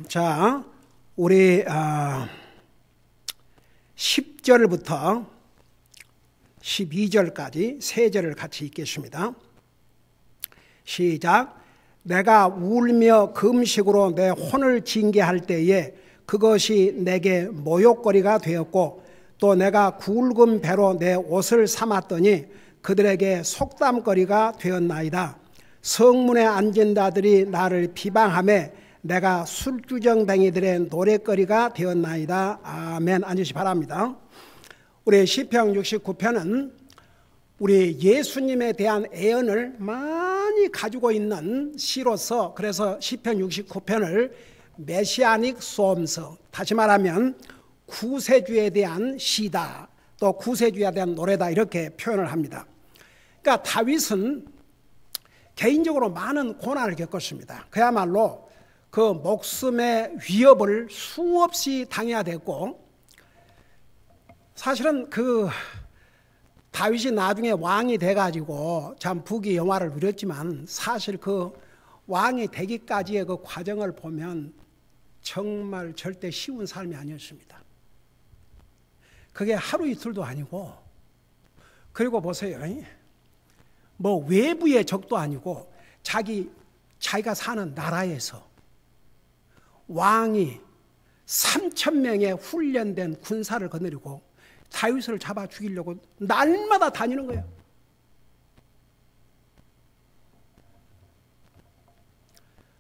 자, 우리 10절부터 12절까지 세 절을 같이 읽겠습니다. 시작. 내가 울며 금식으로 내 혼을 징계할 때에 그것이 내게 모욕거리가 되었고, 또 내가 굵은 배로 내 옷을 삼았더니 그들에게 속담거리가 되었나이다. 성문에 앉은 자들이 나를 비방하며 내가 술주정뱅이들의 노랫거리가 되었나이다. 아멘. 앉으시 바랍니다. 우리 시편 69편은 우리 예수님에 대한 애언을 많이 가지고 있는 시로서, 그래서 시편 69편을 메시아닉 소음스, 다시 말하면 구세주에 대한 시다, 또 구세주에 대한 노래다, 이렇게 표현을 합니다. 그러니까 다윗은 개인적으로 많은 고난을 겪었습니다. 그야말로 그 목숨의 위협을 수없이 당해야 됐고, 사실은 그 다윗이 나중에 왕이 돼가지고 참 부귀 영화를 누렸지만, 사실 그 왕이 되기까지의 그 과정을 보면 정말 절대 쉬운 삶이 아니었습니다. 그게 하루 이틀도 아니고, 그리고 보세요, 뭐 외부의 적도 아니고 자기가 사는 나라에서 왕이 3,000명의 훈련된 군사를 거느리고 다윗을 잡아 죽이려고 날마다 다니는 거예요.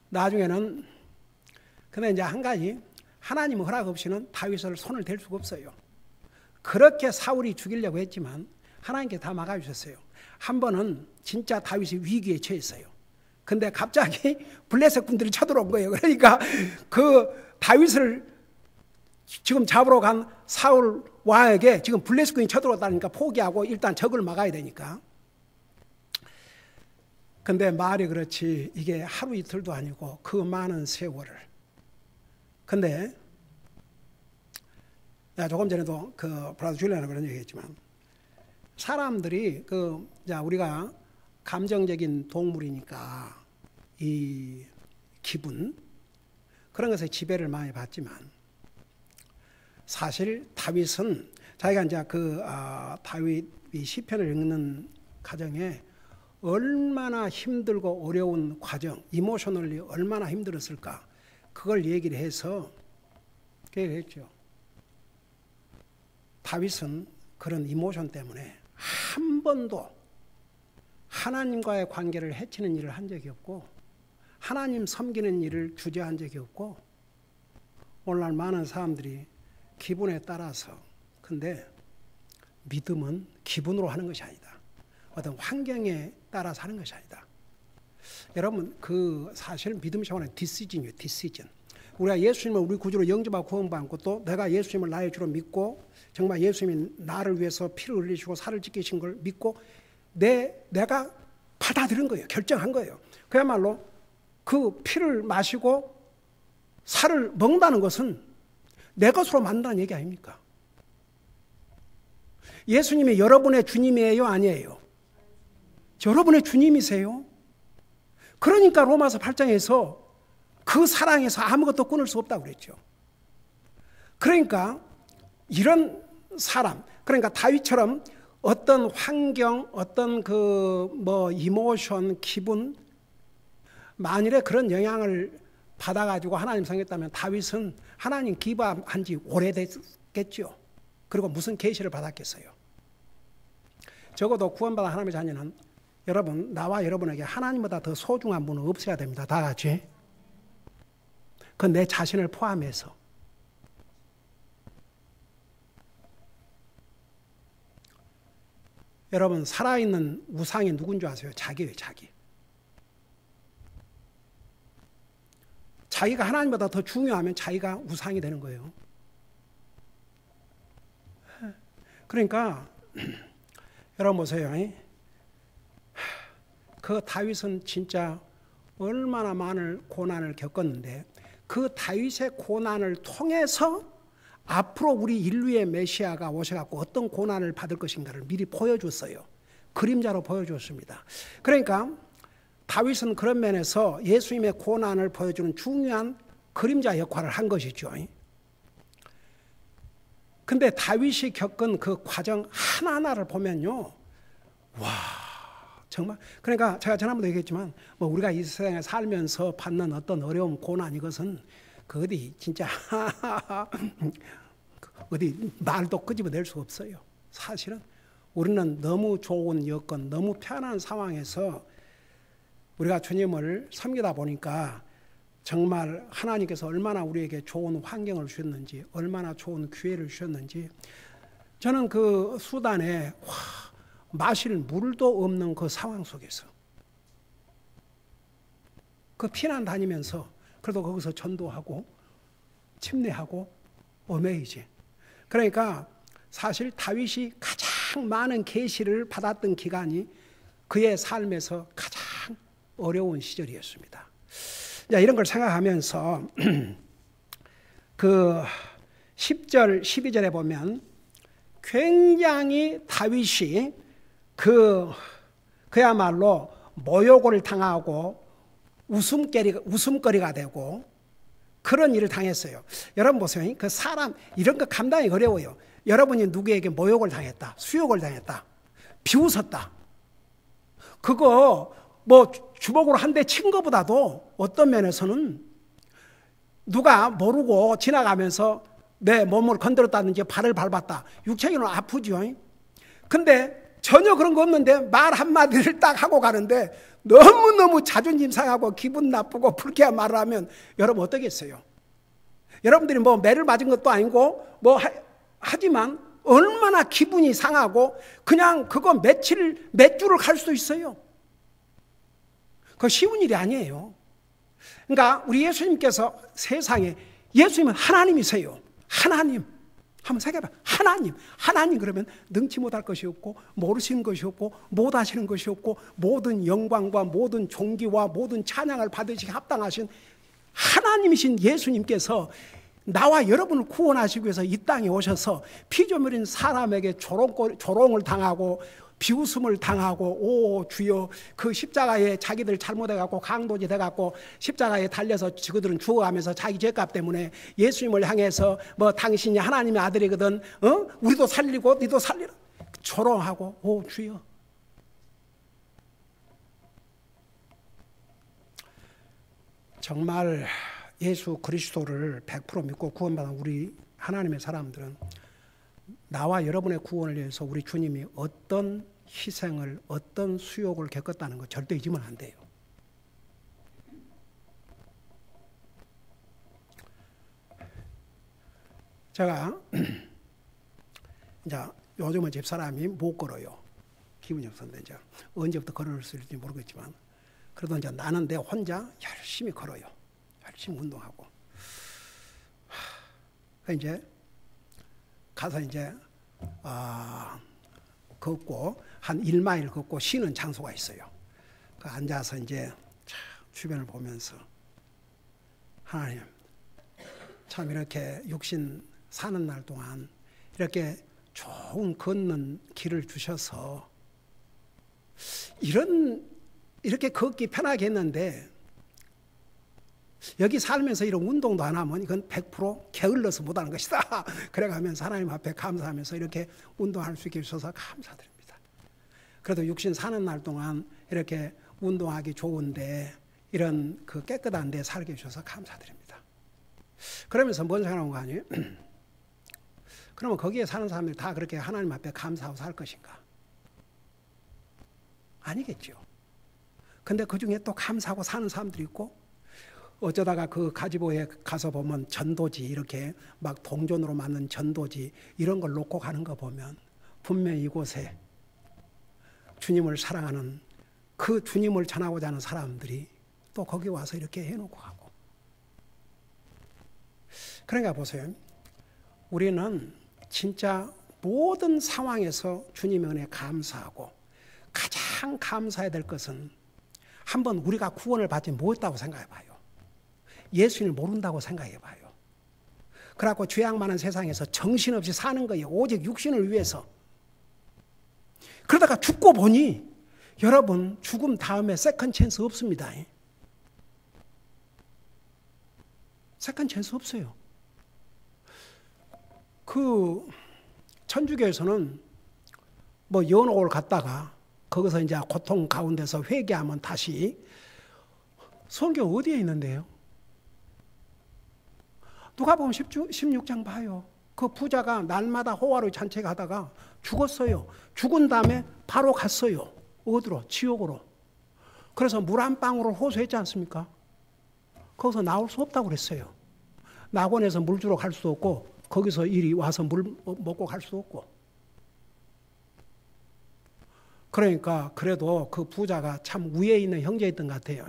나중에는 근데 이제 한 가지, 하나님 허락 없이는 다윗을 손을 댈 수가 없어요. 그렇게 사울이 죽이려고 했지만 하나님께 다 막아주셨어요. 한 번은 진짜 다윗이 위기에 처했어요. 근데 갑자기 블레셋 군들이 쳐들어온 거예요. 그러니까 그 다윗을 지금 잡으러 간 사울 왕에게 지금 블레셋 군이 쳐들어왔다니까 포기하고 일단 적을 막아야 되니까. 근데 말이 그렇지, 이게 하루 이틀도 아니고 그 많은 세월을. 근데 내가 조금 전에도 그 브라더 줄리안하고 그런 얘기 했지만, 사람들이 우리가 감정적인 동물이니까 이 기분, 그런 것에 지배를 많이 받지만, 사실 다윗은 자기가 이제 다윗이 시편을 읽는 과정에 얼마나 힘들고 어려운 과정, 이모셔널리 얼마나 힘들었을까, 그걸 얘기를 해서 얘기했죠. 다윗은 그런 이모션 때문에 한 번도 하나님과의 관계를 해치는 일을 한 적이 없고, 하나님 섬기는 일을 주저한 적이 없고, 오늘날 많은 사람들이 기분에 따라서, 근데 믿음은 기분으로 하는 것이 아니다. 어떤 환경에 따라서 하는 것이 아니다. 여러분, 사실 믿음이 정말 디시전이에요. 디시전. 우리가 예수님을 우리 구주로 영접하고 구원받고, 또 내가 예수님을 나의 주로 믿고, 정말 예수님이 나를 위해서 피를 흘리시고 살을 찢기신 걸 믿고 내가 받아들인 거예요. 결정한 거예요. 그야말로 그 피를 마시고 살을 먹는다는 것은 내 것으로 만든다는 얘기 아닙니까? 예수님이 여러분의 주님이에요, 아니에요? 여러분의 주님이세요. 그러니까 로마서 8장에서 그 사랑에서 아무것도 끊을 수 없다고 그랬죠. 그러니까 이런 사람, 그러니까 다윗처럼 어떤 환경, 어떤 이모션, 기분, 만일에 그런 영향을 받아가지고 하나님 섬겼다면 다윗은 하나님 기부한 지 오래됐겠죠. 그리고 무슨 계시를 받았겠어요. 적어도 구원받은 하나님의 자녀는, 여러분, 나와 여러분에게 하나님보다 더 소중한 분은 없어야 됩니다. 다 같이. 그 내 자신을 포함해서. 여러분, 살아있는 우상이 누군지 아세요? 자기예요, 자기. 자기가 하나님보다 더 중요하면 자기가 우상이 되는 거예요. 그러니까 여러분 보세요. 그 다윗은 진짜 얼마나 많은 고난을 겪었는데, 그 다윗의 고난을 통해서 앞으로 우리 인류의 메시아가 오셔갖고 어떤 고난을 받을 것인가를 미리 보여줬어요. 그림자로 보여줬습니다. 그러니까 다윗은 그런 면에서 예수님의 고난을 보여주는 중요한 그림자 역할을 한 것이죠. 근데 다윗이 겪은 그 과정 하나하나를 보면요. 와, 정말. 그러니까 제가 지난번에 얘기했지만 뭐 우리가 이 세상에 살면서 받는 어떤 어려움, 고난 이것은 그 어디 진짜 어디 말도 끄집어낼 수가 없어요. 사실은 우리는 너무 좋은 여건, 너무 편한 상황에서 우리가 주님을 섬기다 보니까 정말 하나님께서 얼마나 우리에게 좋은 환경을 주셨는지, 얼마나 좋은 기회를 주셨는지, 저는 그 수단에 마실 물도 없는 그 상황 속에서 그 피난 다니면서 그래도 거기서 전도하고 침례하고 어메이지. 그러니까 사실 다윗이 가장 많은 계시를 받았던 기간이 그의 삶에서 가장 어려운 시절이었습니다. 자, 이런 걸 생각하면서 그 10절, 12절에 보면 굉장히 다윗이 그야말로 모욕을 당하고 웃음거리가 되고 그런 일을 당했어요. 여러분 보세요. 그 사람 이런 거 감당이 어려워요. 여러분이 누구에게 모욕을 당했다, 수욕을 당했다, 비웃었다. 그거 뭐 주먹으로 한 대 친 것보다도 어떤 면에서는 누가 모르고 지나가면서 내 몸을 건드렸다든지 발을 밟았다. 육체적으로 아프죠. 근데 전혀 그런 거 없는데 말 한마디를 딱 하고 가는데 너무너무 자존심 상하고 기분 나쁘고 불쾌한 말을 하면 여러분 어떠겠어요? 여러분들이 뭐 매를 맞은 것도 아니고 뭐 하지만 얼마나 기분이 상하고 그냥 그거 몇 주를 갈 수도 있어요. 그거 쉬운 일이 아니에요. 그러니까 우리 예수님께서 세상에 예수님은 하나님이세요. 하나님. 한번 생각해봐. 하나님 그러면 능치 못할 것이 없고 모르시는 것이 없고 못하시는 것이 없고 모든 영광과 모든 존귀와 모든 찬양을 받으시기 합당하신 하나님이신 예수님께서 나와 여러분을 구원하시기 위해서 이 땅에 오셔서 피좀 흘린 사람에게 조롱을 당하고 비웃음을 당하고 오 주여 그 십자가에 자기들 잘못해갖고 강도지 돼갖고 십자가에 달려서 그들은 죽어가면서 자기 죄값 때문에 예수님을 향해서 뭐 당신이 하나님의 아들이거든 우리도 살리고 니도 살리라 조롱하고 오 주여. 정말 예수 그리스도를 100% 믿고 구원받은 우리 하나님의 사람들은 나와 여러분의 구원을 위해서 우리 주님이 어떤 희생을 어떤 수욕을 겪었다는 거 절대 잊으면 안 돼요. 제가 이제 요즘은 집사람이 못 걸어요. 기분이 없었는데 이제 언제부터 걸을 수 있을지 모르겠지만 그래도 이제 나는 내 혼자 열심히 걸어요. 열심히 운동하고 이제 가서 이제 걷고 한 1마일 걷고 쉬는 장소가 있어요. 그 앉아서 이제 주변을 보면서 하나님 참 이렇게 육신 사는 날 동안 이렇게 좋은 걷는 길을 주셔서 이렇게 걷기 편하게 했는데 여기 살면서 이런 운동도 안 하면 이건 100% 게을러서 못하는 것이다. 그래가면서 하나님 앞에 감사하면서 이렇게 운동할 수 있게 해주셔서 감사드립니다. 그래도 육신 사는 날 동안 이렇게 운동하기 좋은데 이런 그 깨끗한 데 살게 해주셔서 감사드립니다. 그러면서 뭔 생각한 거 아니에요? 그러면 거기에 사는 사람들이 다 그렇게 하나님 앞에 감사하고 살 것인가? 아니겠죠. 근데 그 중에 또 감사하고 사는 사람들이 있고 어쩌다가 그 가지보에 가서 보면 전도지 이렇게 막 동전으로 만든 전도지 이런 걸 놓고 가는 거 보면 분명히 이곳에 주님을 사랑하는 그 주님을 전하고자 하는 사람들이 또 거기 와서 이렇게 해놓고 가고. 그러니까 보세요. 우리는 진짜 모든 상황에서 주님의 은혜에 감사하고 가장 감사해야 될 것은 한번 우리가 구원을 받지 못했다고 생각해 봐요. 예수님을 모른다고 생각해 봐요. 그래갖고 죄악 많은 세상에서 정신없이 사는 거예요. 오직 육신을 위해서. 그러다가 죽고 보니 여러분 죽음 다음에 세컨 찬스 없습니다. 세컨 찬스 없어요. 그 천주교에서는 뭐 연옥을 갔다가 거기서 이제 고통 가운데서 회개하면 다시, 성경 어디에 있는데요? 누가복음 16장 봐요. 그 부자가 날마다 호화로이 잔치하다가 죽었어요. 죽은 다음에 바로 갔어요. 어디로? 지옥으로. 그래서 물 한 방울을 호소했지 않습니까? 거기서 나올 수 없다고 그랬어요. 낙원에서 물 주러 갈 수도 없고 거기서 이리 와서 물 먹고 갈 수도 없고. 그러니까 그래도 그 부자가 참 위에 있는 형제였던 것 같아요.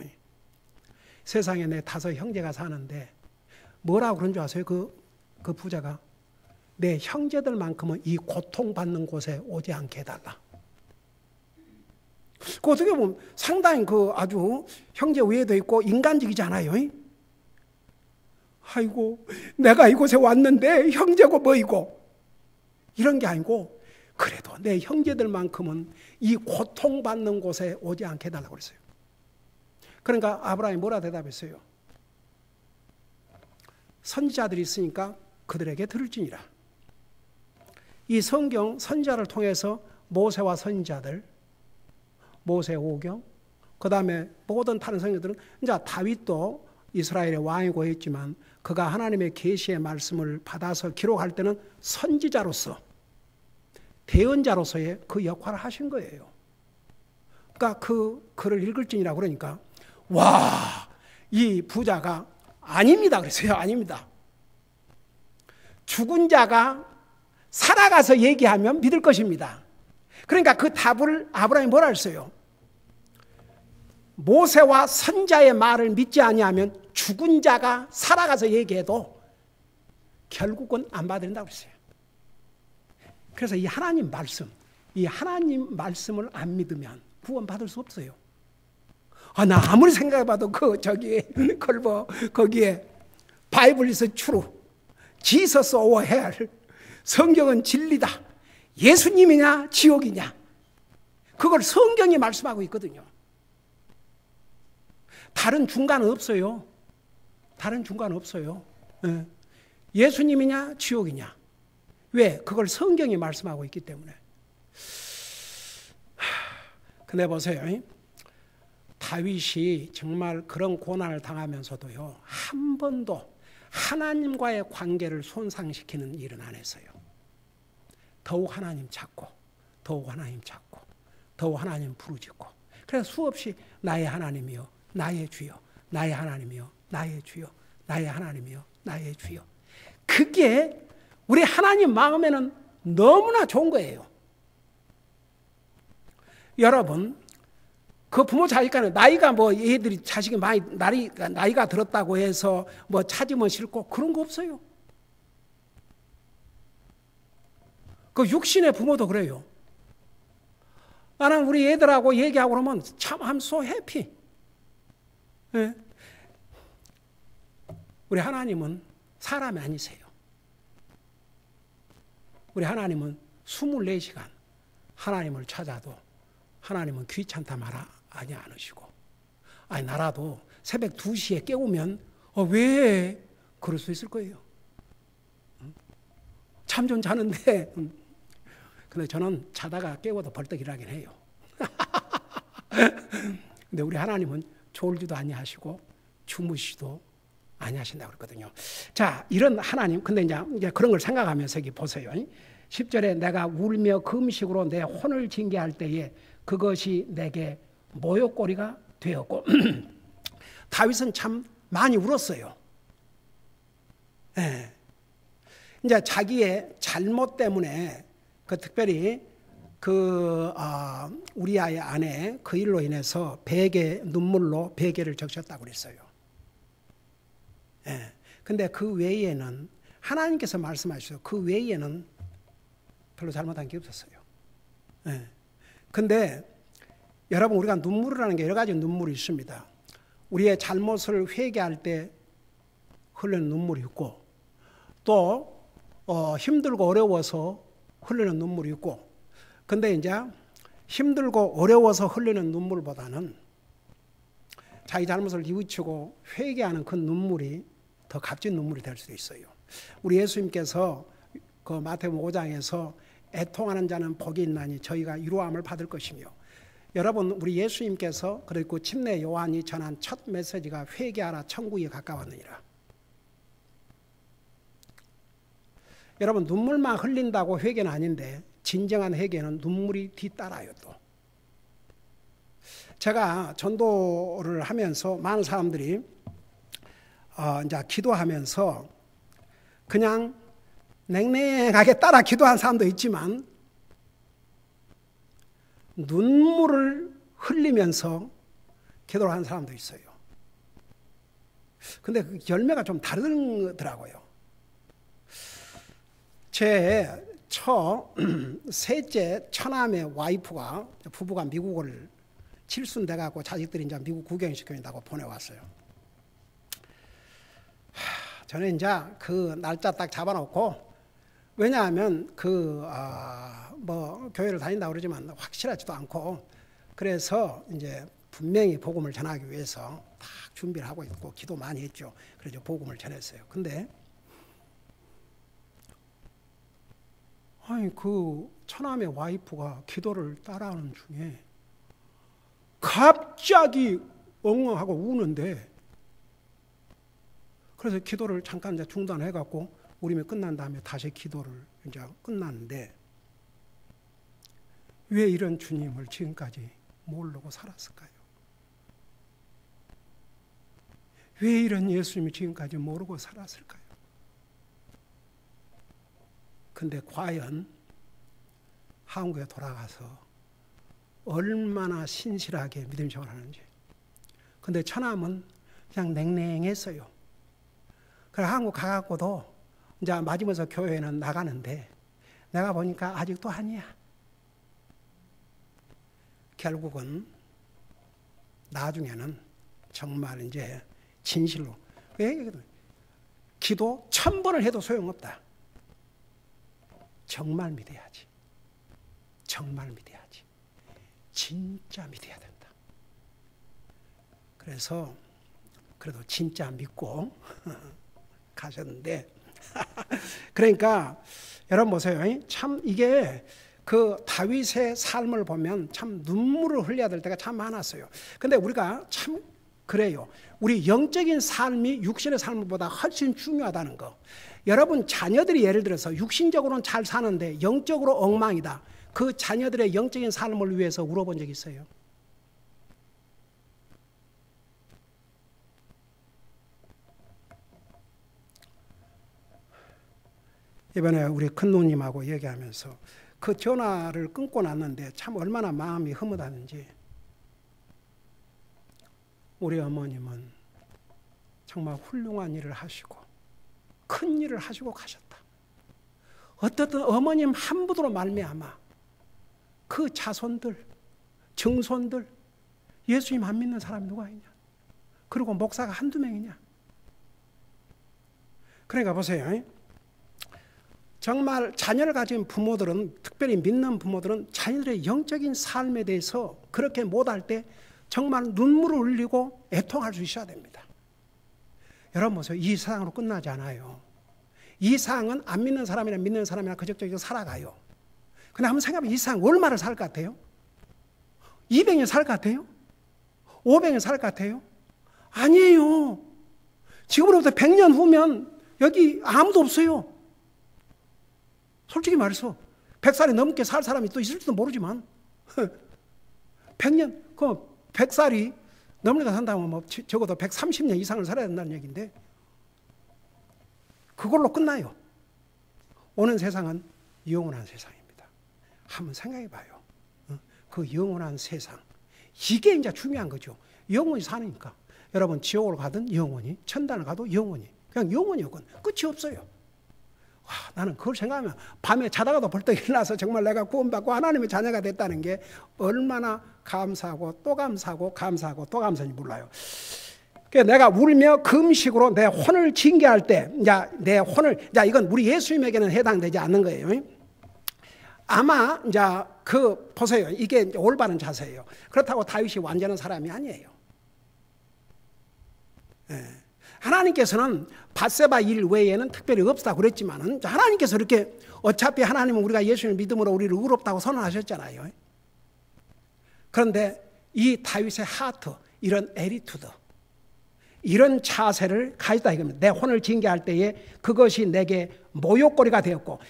세상에 내 5 형제가 사는데 뭐라고 그런 줄 아세요? 그 부자가 내 형제들만큼은 이 고통받는 곳에 오지 않게 해달라. 그 어떻게 보면 상당히 그 아주 형제 위에도 있고 인간적이잖아요. 아이고 내가 이곳에 왔는데 형제고 뭐이고 이런 게 아니고, 그래도 내 형제들만큼은 이 고통받는 곳에 오지 않게 해달라고 그랬어요. 그러니까 아브라함이 뭐라 대답했어요? 선지자들이 있으니까 그들에게 들을지니라. 이 성경 선지자를 통해서 모세와 선지자들, 모세 오경, 그 다음에 모든 다른 성경들은, 이제 다윗도 이스라엘의 왕이고 했지만 그가 하나님의 계시의 말씀을 받아서 기록할 때는 선지자로서, 대언자로서의 그 역할을 하신 거예요. 그러니까 그 글을 읽을지니라 그러니까 와, 이 부자가 아닙니다 그랬어요. 아닙니다. 죽은 자가 살아가서 얘기하면 믿을 것입니다. 그러니까 그 답을 아브라함이 뭐라 했어요? 모세와 선자의 말을 믿지 아니하면 죽은 자가 살아가서 얘기해도 결국은 안 받아들인다고 했어요. 그래서 이 하나님 말씀을 안 믿으면 구원받을 수 없어요. 나 아무리 생각해봐도 거기에 바이블 is true, Jesus or hell, 성경은 진리다. 예수님이냐 지옥이냐, 그걸 성경이 말씀하고 있거든요. 다른 중간은 없어요. 다른 중간은 없어요. 예수님이냐 지옥이냐. 왜? 그걸 성경이 말씀하고 있기 때문에. 근데 보세요. 다윗이 정말 그런 고난을 당하면서도요, 한 번도 하나님과의 관계를 손상시키는 일은 안 했어요. 더욱 하나님 찾고, 더욱 하나님 찾고, 더욱 하나님 부르짖고. 그래서 수없이 나의 하나님이여, 나의 주여, 나의 하나님이여, 나의 주여, 나의 하나님이여, 나의 주여. 그게 우리 하나님 마음에는 너무나 좋은 거예요. 여러분, 그 부모 자식간에 나이가 뭐 얘들이 자식이 많이 나이가 들었다고 해서 뭐 찾으면 싫고 그런 거 없어요. 그 육신의 부모도 그래요. 나는 우리 애들하고 얘기하고 그러면 참 I'm so happy. 네. 우리 하나님은 사람이 아니세요. 우리 하나님은 24시간 하나님을 찾아도 하나님은 귀찮다 말하지 않으시고, 아니 나라도 새벽 2시에 깨우면 왜? 그럴 수 있을 거예요. 잠 좀 자는데 근데 저는 자다가 깨워도 벌떡 일어나긴 해요. 근데 우리 하나님은 졸지도 아니하시고 주무시도 아니하신다고 그랬거든요. 자, 이런 하나님, 근데 이제 그런 걸 생각하면서 여기 보세요. 10절에 내가 울며 금식으로 내 혼을 징계할 때에 그것이 내게 모욕거리가 되었고 다윗은 참 많이 울었어요. 네. 이제 자기의 잘못 때문에 특별히 우리아의 아내 그 일로 인해서 눈물로 베개를 적셨다고 그랬어요. 예. 근데 그 외에는 하나님께서 말씀하셨어요. 그 외에는 별로 잘못한 게 없었어요. 예. 근데 여러분, 우리가 눈물이라는 게 여러 가지 눈물이 있습니다. 우리의 잘못을 회개할 때 흘리는 눈물이 있고, 또 힘들고 어려워서 흘리는 눈물이 있고, 근데 이제 힘들고 어려워서 흘리는 눈물보다는 자기 잘못을 뉘우치고 회개하는 그 눈물이 더 값진 눈물이 될 수도 있어요. 우리 예수님께서 그 마태복음 5장에서 애통하는 자는 복이 있나니 저희가 위로함을 받을 것이며, 여러분 우리 예수님께서 그리고 침례 요한이 전한 첫 메시지가 회개하라 천국이 가까웠느니라. 여러분 눈물만 흘린다고 회개는 아닌데 진정한 회개는 눈물이 뒤따라요. 또 제가 전도를 하면서 많은 사람들이 이제 기도하면서 그냥 냉랭하게 따라 기도한 사람도 있지만 눈물을 흘리면서 기도를 하는 사람도 있어요. 근데 그 열매가 좀 다르더라고요. 제 셋째 처남의 와이프가, 부부가 미국을 칠순 돼갖고 자식들이 이제 미국 구경시켜준다고 보내왔어요. 저는 이제 그 날짜 딱 잡아놓고, 왜냐하면 뭐 교회를 다닌다고 그러지만 확실하지도 않고, 그래서 이제 분명히 복음을 전하기 위해서 딱 준비를 하고 있고 기도 많이 했죠. 그래서 복음을 전했어요. 근데 아니 그 처남의 와이프가 기도를 따라하는 중에 갑자기 엉엉하고 우는데, 그래서 기도를 잠깐 이제 중단해갖고 우리면 끝난 다음에 다시 기도를 이제 끝났는데, 왜 이런 주님을 지금까지 모르고 살았을까요? 왜 이런 예수님을 지금까지 모르고 살았을까요? 근데 과연 한국에 돌아가서 얼마나 신실하게 믿음 생활을 하는지. 근데 처남은 그냥 냉랭했어요. 그래서 한국 가갖고도 이제 맞으면서 교회는 나가는데 내가 보니까 아직도 아니야. 결국은 나중에는 정말 이제 진실로, 왜 기도 1000번을 해도 소용없다. 정말 믿어야지. 정말 믿어야지. 진짜 믿어야 된다. 그래서 그래도 진짜 믿고 가셨는데 그러니까 여러분 보세요. 참 이게 그 다윗의 삶을 보면 참 눈물을 흘려야 될 때가 참 많았어요. 근데 우리가 참 그래요. 우리 영적인 삶이 육신의 삶보다 훨씬 중요하다는 거. 여러분 자녀들이 예를 들어서 육신적으로는 잘 사는데 영적으로 엉망이다. 그 자녀들의 영적인 삶을 위해서 울어본 적 있어요? 이번에 우리 큰 누님하고 얘기하면서 그 전화를 끊고 났는데 참 얼마나 마음이 흐뭇하는지. 우리 어머님은 정말 훌륭한 일을 하시고 큰 일을 하시고 가셨다. 어떻든 어머님 한 분으로 말미암아 그 자손들, 증손들 예수님 안 믿는 사람이 누가 있냐? 그리고 목사가 한두 명이냐? 그러니까 보세요. 정말 자녀를 가진 부모들은, 특별히 믿는 부모들은 자녀들의 영적인 삶에 대해서 그렇게 못할 때 정말 눈물을 흘리고 애통할 수 있어야 됩니다. 여러분 보세요. 이 세상으로 끝나지 않아요. 이 세상은 안 믿는 사람이나 믿는 사람이나 그적저적 살아가요. 근데 한번 생각해보면 이 세상 얼마를 살 것 같아요? 200년 살 것 같아요? 500년 살 것 같아요? 아니에요. 지금으로부터 100년 후면 여기 아무도 없어요. 솔직히 말해서 100살이 넘게 살 사람이 또 있을지도 모르지만 100년, 그 100살이 넘게 산다면 뭐 적어도 130년 이상을 살아야 된다는 얘기인데 그걸로 끝나요. 오는 세상은 영원한 세상입니다. 한번 생각해 봐요. 그 영원한 세상. 이게 이제 중요한 거죠. 영원히 사니까. 여러분 지옥을 가든 영원히, 천당을 가도 영원히. 그냥 영원이었건 끝이 없어요. 와, 나는 그걸 생각하면 밤에 자다가도 벌떡 일어나서 정말 내가 구원받고 하나님의 자녀가 됐다는 게 얼마나 감사하고 또 감사하고 감사하고 또 감사한지 몰라요. 내가 울며 금식으로 내 혼을 징계할 때, 내 혼을, 이건 우리 예수님에게는 해당되지 않는 거예요. 아마 보세요. 이게 올바른 자세예요. 그렇다고 다윗이 완전한 사람이 아니에요. 하나님께서는 밧세바 일 외에는 특별히 없다고 그랬지만은, 하나님께서 이렇게 어차피 하나님은 우리가 예수님을 믿음으로 우리를 의롭다고 선언하셨잖아요. 그런데 이 다윗의 하트, 이런 애리투드, 이런 자세를 가졌다 이겁니다. 내 혼을 징계할 때에 그것이 내게 모욕거리가 되었고,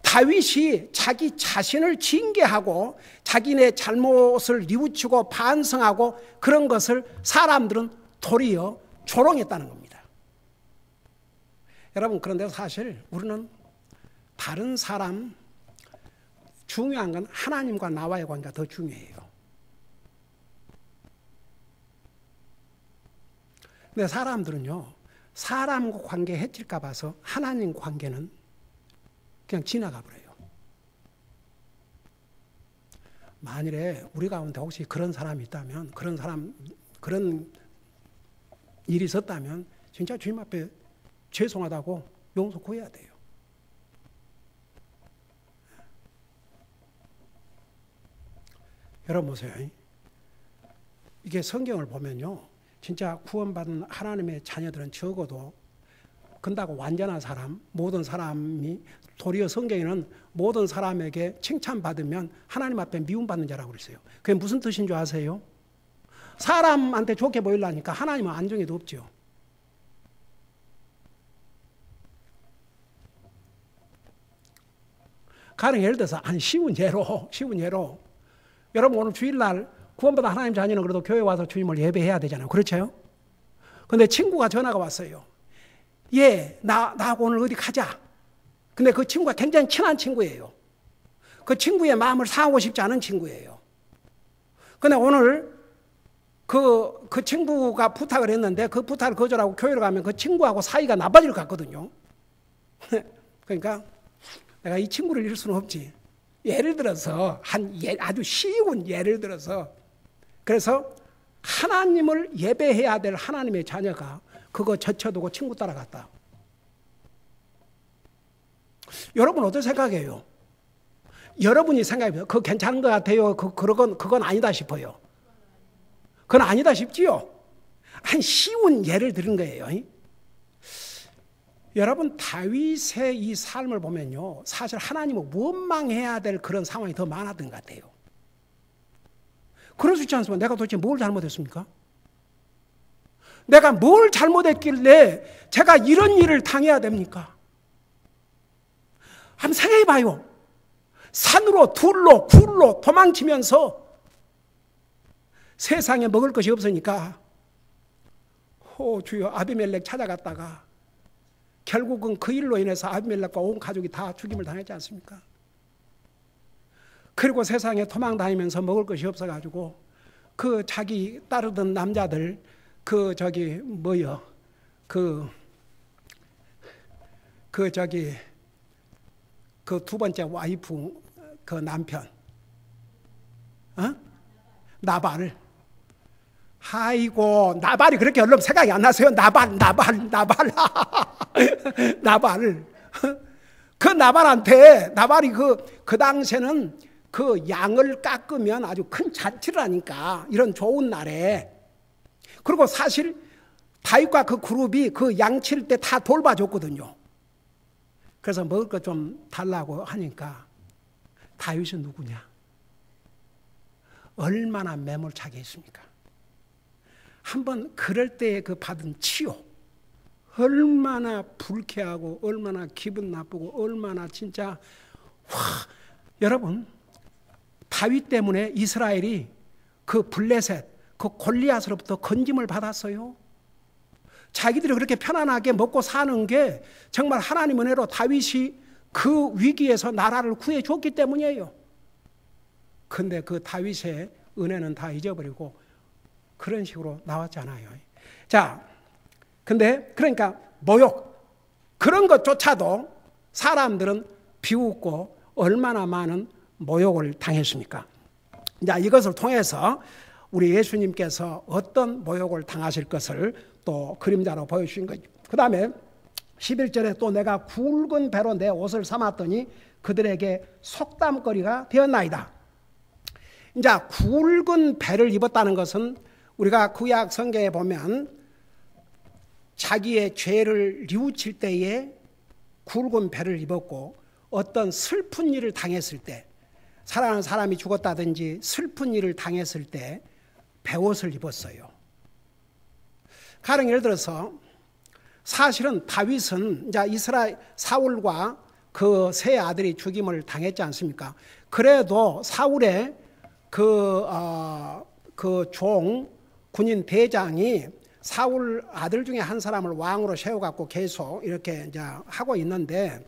다윗이 자기 자신을 징계하고 자기네 잘못을 뉘우치고 반성하고 그런 것을 사람들은 도리어 조롱했다는 겁니다. 여러분, 그런데 사실 우리는 다른 사람, 중요한 건 하나님과 나와의 관계가 더 중요해요. 근데 사람들은요, 사람과 관계 해칠까 봐서 하나님 관계는 그냥 지나가 버려요. 만일에 우리 가운데 혹시 그런 사람이 있다면, 그런 일이 있었다면 진짜 주님 앞에 죄송하다고 용서 구해야 돼요. 여러분 보세요. 이게 성경을 보면요, 진짜 구원받은 하나님의 자녀들은 적어도 근다고 완전한 사람, 모든 사람이, 도리어 성경에는 모든 사람에게 칭찬받으면 하나님 앞에 미움받는 자라고 그랬어요. 그게 무슨 뜻인 줄 아세요? 사람한테 좋게 보이려니까 하나님은 안정에도 없죠. 가령 예를 들어서 쉬운 예로 여러분 오늘 주일날 구원받은 하나님 자녀는 그래도 교회 와서 주님을 예배해야 되잖아요. 그렇죠? 근데 친구가 전화가 왔어요. 나하고 오늘 어디 가자. 근데 그 친구가 굉장히 친한 친구예요. 그 친구의 마음을 상하고 싶지 않은 친구예요. 근데 오늘 그 친구가 부탁을 했는데 그 부탁을 거절하고 교회를 가면 그 친구하고 사이가 나빠질 것 같거든요. 그러니까 내가 이 친구를 잃을 수는 없지. 예를 들어서 아주 쉬운 예를 들어서, 그래서 하나님을 예배해야 될 하나님의 자녀가 그거 젖혀두고 친구 따라갔다. 여러분 어떻게 생각해요? 여러분이 생각해요. 그거 괜찮은 것 같아요? 그건 아니다 싶어요. 그건 아니다 싶지요? 쉬운 예를 들은 거예요. 여러분, 다윗의 이 삶을 보면요, 사실 하나님을 원망해야 될 그런 상황이 더 많았던 것 같아요. 그럴 수 있지 않습니까? 내가 도대체 뭘 잘못했습니까? 내가 뭘 잘못했길래 제가 이런 일을 당해야 됩니까? 한번 생각해 봐요. 산으로 둘로 굴로 도망치면서 세상에 먹을 것이 없으니까 주여 아비멜렉 찾아갔다가 결국은 그 일로 인해서 아비멜렉과 온 가족이 다 죽임을 당했지 않습니까? 그리고 세상에 도망 다니면서 먹을 것이 없어가지고 그 자기 따르던 남자들 그 두 번째 와이프 그 남편 나발. 아이고, 나발이 그렇게 얼른 생각이 안 나세요? 나발. 그 나발이 그 당시에는 그 양을 깎으면 아주 큰 잔치를 하니까, 이런 좋은 날에. 그리고 사실 다윗과 그 그룹이 그 양칠 때 다 돌봐줬거든요. 그래서 먹을 것 좀 달라고 하니까 다윗은 누구냐? 얼마나 매몰차게 했습니까? 한번 그럴 때에 그 받은 치유, 얼마나 불쾌하고 얼마나 기분 나쁘고 얼마나 진짜 여러분, 다윗 때문에 이스라엘이 그 블레셋, 그 골리앗으로부터 건짐을 받았어요. 자기들이 그렇게 편안하게 먹고 사는 게 정말 하나님 은혜로 다윗이 그 위기에서 나라를 구해줬기 때문이에요. 근데 그 다윗의 은혜는 다 잊어버리고 그런 식으로 나왔잖아요. 자, 근데 그러니까 모욕, 그런 것조차도 사람들은 비웃고 얼마나 많은 모욕을 당했습니까? 자, 이것을 통해서 우리 예수님께서 어떤 모욕을 당하실 것을 또 그림자로 보여주신 거죠. 그 다음에 11절에 또 내가 굵은 배로 내 옷을 삼았더니 그들에게 속담거리가 되었나이다. 이제 굵은 배를 입었다는 것은 우리가 구약 성경에 보면 자기의 죄를 뉘우칠 때에 굵은 배를 입었고, 어떤 슬픈 일을 당했을 때, 사랑하는 사람이 죽었다든지 슬픈 일을 당했을 때 배옷을 입었어요. 가령 예를 들어서 사실은 다윗은 이제 이스라엘 사울과 그 세 아들이 죽임을 당했지 않습니까? 그래도 사울의 그 종 군인 대장이 사울 아들 중에 한 사람을 왕으로 세워갖고 계속 이렇게 이제 하고 있는데,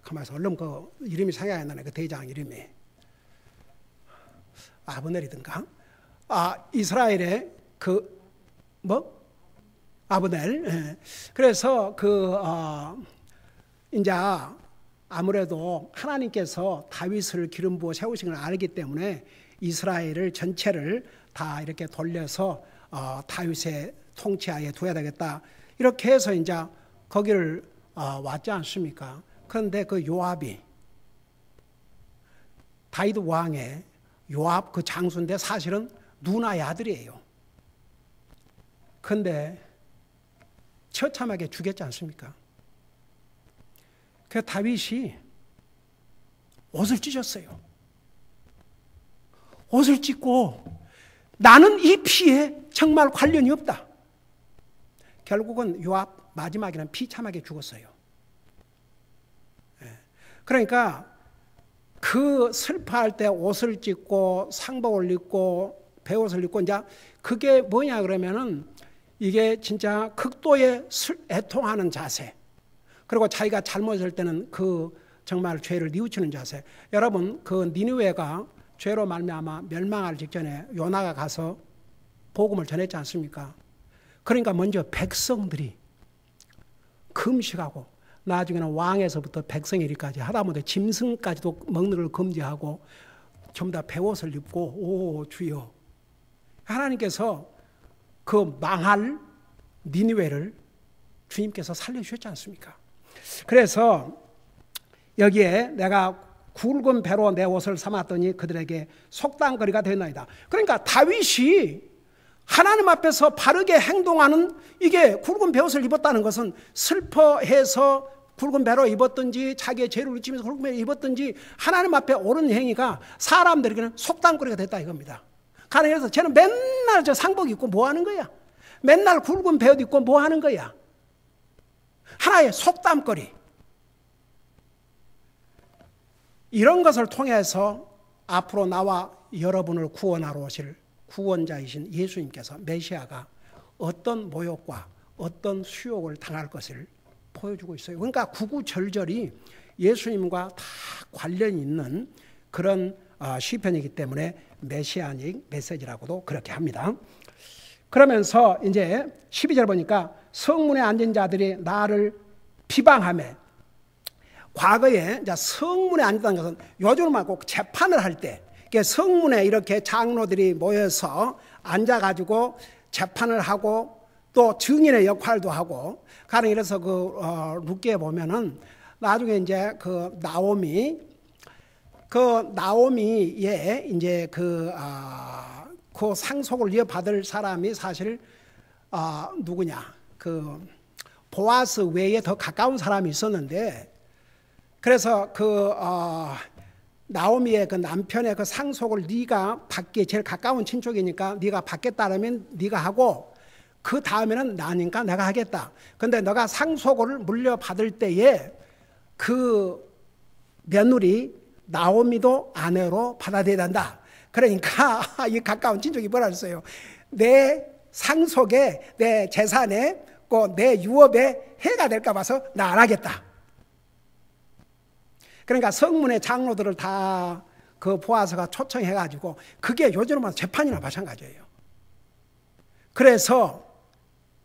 가만있어, 얼른 그 이름이 생각이 안 나네. 그 대장 이름이 아브넬이든가. 이스라엘의 아브넬. 예. 그래서 이제 아무래도 하나님께서 다윗을 기름 부어 세우신 걸 알기 때문에 이스라엘을 전체를 다 이렇게 돌려서 다윗의 통치하에 둬야 되겠다. 이렇게 해서 이제 거기를 왔지 않습니까? 그런데 그 요압이, 다윗 왕의 요압 그 장수인데 사실은 누나의 아들이에요. 그런데 처참하게 죽였지 않습니까? 그 다윗이 옷을 찢었어요. 옷을 찢고 나는 이 피에 정말 관련이 없다. 결국은 요압 마지막에는 비참하게 죽었어요. 그러니까 그 슬퍼할 때 옷을 찢고 상복을 입고 배옷을 입고, 이제 그게 뭐냐 그러면은 이게 진짜 극도의 애통하는 자세, 그리고 자기가 잘못할 때는 그 정말 죄를 뉘우치는 자세. 여러분, 그 니느웨가 죄로 말미암아 멸망할 직전에 요나가 가서 복음을 전했지 않습니까? 그러니까 먼저 백성들이 금식하고, 나중에는 왕에서부터 백성이리까지 하다못해 짐승까지도 먹는 걸 금지하고 전부 다 배옷을 입고, 오 주여, 하나님께서 그 망할 니느웨를 주님께서 살려주셨지 않습니까? 그래서 여기에 내가 굵은 배로 내 옷을 삼았더니 그들에게 속담거리가 되었나이다. 그러니까 다윗이 하나님 앞에서 바르게 행동하는, 이게 굵은 배옷을 입었다는 것은 슬퍼해서 굵은 배로 입었든지 자기의 죄를 뉘우치면서 굵은 배로 입었든지 하나님 앞에 옳은 행위가 사람들에게는 속담거리가 됐다 이겁니다. 가령해서 쟤는 맨날 저 상복 입고 뭐 하는 거야? 맨날 굵은 배옷 입고 뭐 하는 거야? 하나의 속담거리. 이런 것을 통해서 앞으로 나와 여러분을 구원하러 오실 구원자이신 예수님께서, 메시아가 어떤 모욕과 어떤 수욕을 당할 것을 보여주고 있어요. 그러니까 구구절절이 예수님과 다 관련이 있는 그런 시편이기 때문에 메시아닉 메시지라고도 그렇게 합니다. 그러면서 이제 12절 보니까 성문에 앉은 자들이 나를 비방하며, 과거에 이제 성문에 앉았다는 것은 요즘은 말고 재판을 할 때, 성문에 이렇게 장로들이 모여서 앉아가지고 재판을 하고 또 증인의 역할도 하고, 가령 이래서 룻기에 보면은 나중에 이제 그 나오미의 이제 그 상속을 이어받을 사람이 사실 누구냐, 그 보아스 외에 더 가까운 사람이 있었는데, 그래서 나오미의 그 남편의 그 상속을 네가 받기에 제일 가까운 친족이니까 네가 받겠다라면 네가 하고, 그 다음에는 나니까 내가 하겠다. 근데 너가 상속을 물려받을 때에 그 며느리 나오미도 아내로 받아들여야 된다. 그러니까 이 가까운 친족이 뭐라 했어요? 내 상속에, 내 재산에, 내 유업에 해가 될까 봐서 나 안 하겠다. 그러니까 성문의 장로들을 다 그 보아스가 초청해가지고, 그게 요즘은 재판이나 마찬가지예요. 그래서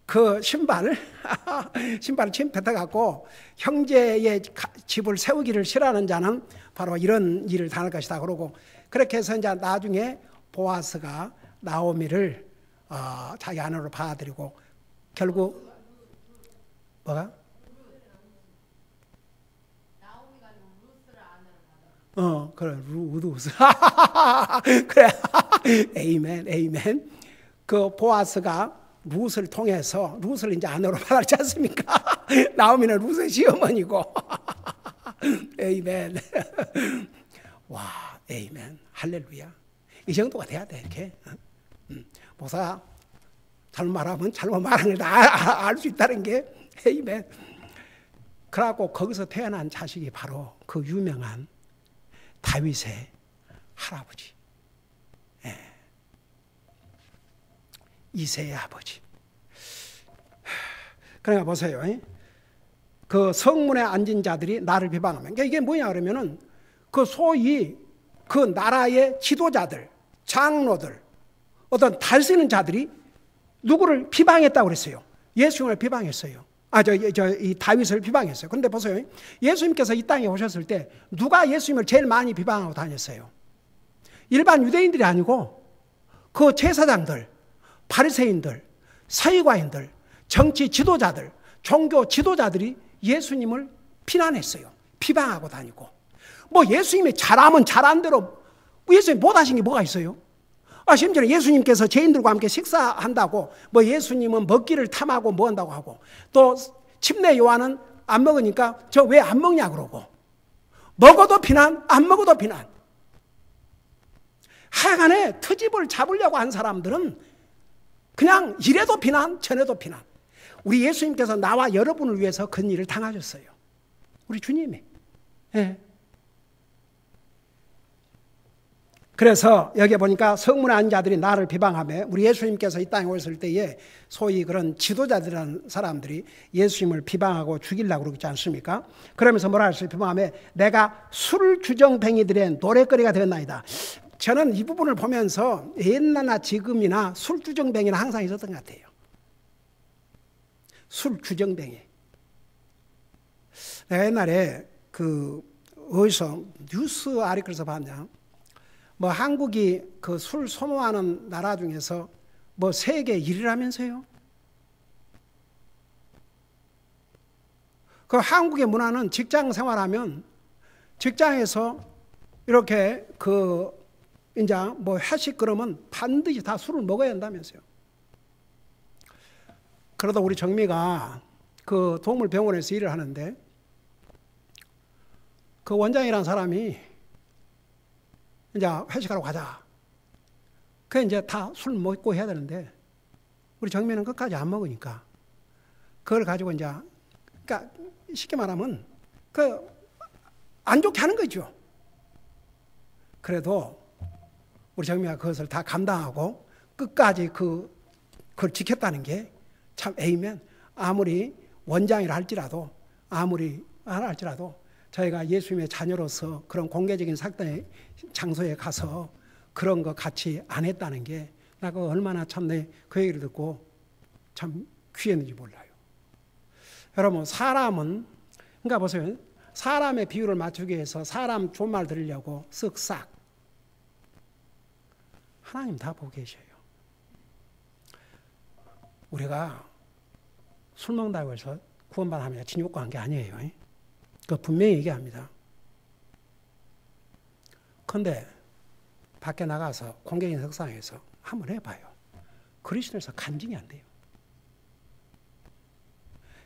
그 신발을 침 뱉어갖고 형제의 집을 세우기를 싫어하는 자는 바로 이런 일을 당할 것이다. 그러고 그렇게 해서 이제 나중에 보아스가 나오미를 자기 아내로 받아들이고 결국 뭐가? 그래, 루스. 그래. 에이멘, 에이멘. 그 보아스가 룻을 통해서 룻을 이제 아내로 받았지 않습니까? 나오미는 룻의 시어머니고. 에이멘. 와, 에이멘. 할렐루야. 이 정도가 돼야 돼, 이렇게. 목사가 잘못 말하면 잘못 말하는 걸 알 수 있다는 게, 에이멘. 그래갖고 거기서 태어난 자식이 바로 그 유명한 다윗의 할아버지. 예. 이새의 아버지. 그러니까 보세요. 그 성문에 앉은 자들이 나를 비방하면. 그러니까 이게 뭐냐 그러면은 그 소위 그 나라의 지도자들, 장로들, 어떤 달쓰는 자들이 누구를 비방했다고 그랬어요. 예수님을 비방했어요. 이 다윗을 비방했어요. 그런데 보세요. 예수님께서 이 땅에 오셨을 때 누가 예수님을 제일 많이 비방하고 다녔어요? 일반 유대인들이 아니고 그 제사장들, 바리새인들, 서기관인들, 정치 지도자들, 종교 지도자들이 예수님을 비난했어요. 비방하고 다니고. 뭐 예수님이 잘하면 잘한 대로 예수님이 못하신 게 뭐가 있어요? 심지어 예수님께서 죄인들과 함께 식사한다고 뭐 예수님은 먹기를 탐하고 뭐 한다고 하고 또 침례 요한은 안 먹으니까 저 왜 안 먹냐 그러고 먹어도 비난 안 먹어도 비난. 하여간에 트집을 잡으려고 한 사람들은 그냥 이래도 비난 저래도 비난. 우리 예수님께서 나와 여러분을 위해서 그 일을 당하셨어요. 우리 주님이. 예. 그래서 여기 보니까 성문에 앉은 자들이 나를 비방하며 우리 예수님께서 이 땅에 오셨을 때에 소위 그런 지도자들이라는 사람들이 예수님을 비방하고 죽이려고 그러지 않습니까? 그러면서 뭐라 했어요? 비방하며 내가 술주정뱅이들의 노랫거리가 되었나이다. 저는 이 부분을 보면서 옛날나 지금이나 술주정뱅이는 항상 있었던 것 같아요. 술주정뱅이. 내가 옛날에 어디서 뉴스 아리클에서 봤냐? 뭐 한국이 그 술 소모하는 나라 중에서 뭐 세계 1위라면서요? 그 한국의 문화는 직장 생활하면 직장에서 이렇게 이제 뭐 회식 그러면 반드시 다 술을 먹어야 한다면서요. 그러다 우리 정미가 그 동물병원에서 일을 하는데 그 원장이라는 사람이 이제 회식하러 가자. 그 이제 다 술 먹고 해야 되는데 우리 정민은 끝까지 안 먹으니까 그걸 가지고 이제 그러니까 쉽게 말하면 안 좋게 하는 거죠. 그래도 우리 정민이가 그것을 다 감당하고 끝까지 그걸 지켰다는 게 참 에이멘. 아무리 원장이라 할지라도 아무리 안 할지라도 저희가 예수님의 자녀로서 그런 공개적인 사건의 장소에 가서 그런 거 같이 안 했다는 게 나 그거 얼마나 참내 그 얘기를 듣고 참 귀했는지 몰라요. 여러분 사람은 그러니까 보세요. 사람의 비율을 맞추기 위해서 사람 좋은 말 들으려고 쓱싹 하나님 다 보고 계셔요. 우리가 술 먹는다고 해서 구원받으면 진욕과 한 게 아니에요. 그 분명히 얘기합니다. 그런데 밖에 나가서 공개적인 석상에서 한번 해봐요. 그리스도에서 간증이 안 돼요.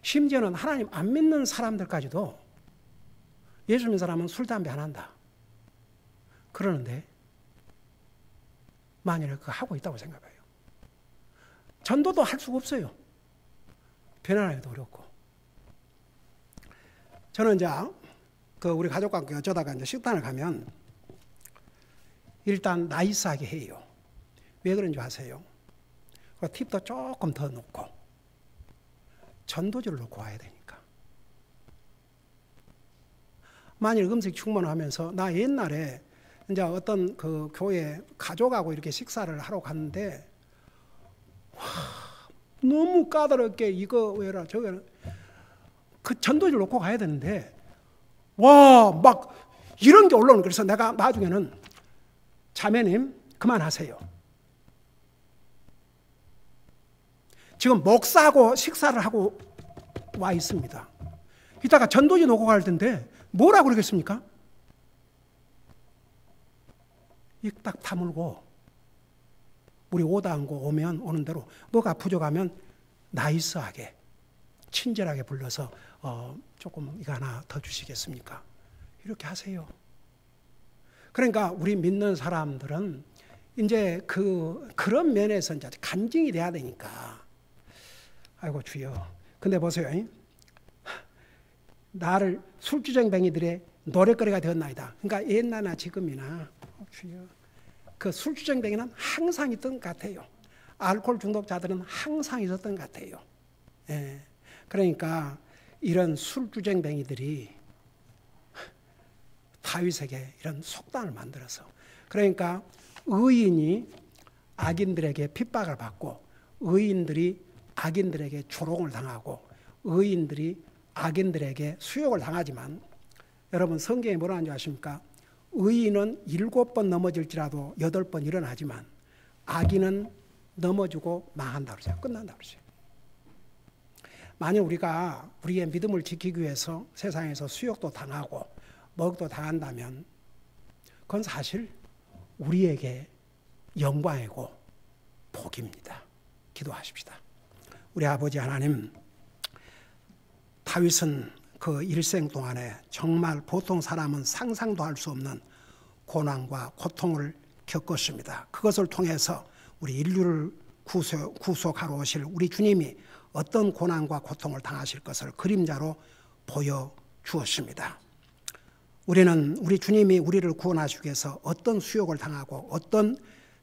심지어는 하나님 안 믿는 사람들까지도 예수 믿는 사람은 술, 담배 안 한다. 그러는데 만일에 그거 하고 있다고 생각해요. 전도도 할 수가 없어요. 변화하기도 어렵고. 저는 이제 우리 가족과 함께 어쩌다가 이제 식당을 가면 일단 나이스하게 해요. 왜 그런지 아세요? 팁도 조금 더 넣고 전도지를 놓고 와야 되니까. 만일 음식 충만하면서 나 옛날에 이제 어떤 그 교회 가족하고 이렇게 식사를 하러 갔는데 너무 까다롭게 이거 왜라 저거 그 전도지를 놓고 가야 되는데 와 막 이런 게 올라오는. 그래서 내가 나중에는 자매님 그만하세요. 지금 목사하고 식사를 하고 와 있습니다. 이따가 전도지 놓고 갈 텐데 뭐라고 그러겠습니까? 입 딱 다물고 우리 오다한거 오면 오는 대로 뭐가 부족하면 나이스하게 친절하게 불러서 조금 이거 하나 더 주시겠습니까? 이렇게 하세요. 그러니까 우리 믿는 사람들은 이제 그런 면에서 이제 간증이 돼야 되니까. 아이고 주여. 근데 보세요. 나를 술주정뱅이들의 노랫거리가 되었나이다. 그러니까 옛날이나 지금이나 주여. 그 술주정뱅이는 항상 있던 것 같아요. 알코올 중독자들은 항상 있었던 것 같아요. 예. 그러니까 이런 술주정뱅이들이 다윗에게 이런 속담을 만들어서, 그러니까 의인이 악인들에게 핍박을 받고 의인들이 악인들에게 조롱을 당하고 의인들이 악인들에게 수욕을 당하지만, 여러분 성경에 뭐라 하는지 아십니까? 의인은 7번 넘어질지라도 8번 일어나지만 악인은 넘어지고 망한다 그러죠. 끝난다 그러죠. 만약 우리가 우리의 믿음을 지키기 위해서 세상에서 수욕도 당하고 먹도 당한다면 그건 사실 우리에게 영광이고 복입니다. 기도하십시다. 우리 아버지 하나님, 다윗은 그 일생 동안에 정말 보통 사람은 상상도 할 수 없는 고난과 고통을 겪었습니다. 그것을 통해서 우리 인류를 구속하러 오실 우리 주님이 어떤 고난과 고통을 당하실 것을 그림자로 보여주었습니다. 우리는 우리 주님이 우리를 구원하시기 위해서 어떤 수욕을 당하고 어떤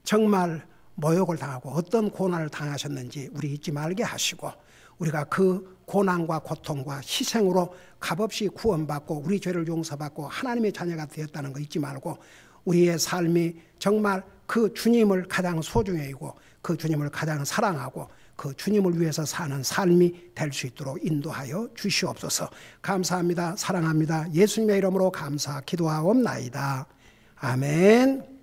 정말 모욕을 당하고 어떤 고난을 당하셨는지 우리 잊지 말게 하시고, 우리가 그 고난과 고통과 희생으로 값없이 구원받고 우리 죄를 용서받고 하나님의 자녀가 되었다는 거 잊지 말고, 우리의 삶이 정말 그 주님을 가장 소중히 여기고 그 주님을 가장 사랑하고 그 주님을 위해서 사는 삶이 될 수 있도록 인도하여 주시옵소서. 감사합니다. 사랑합니다. 예수님의 이름으로 감사 기도하옵나이다. 아멘.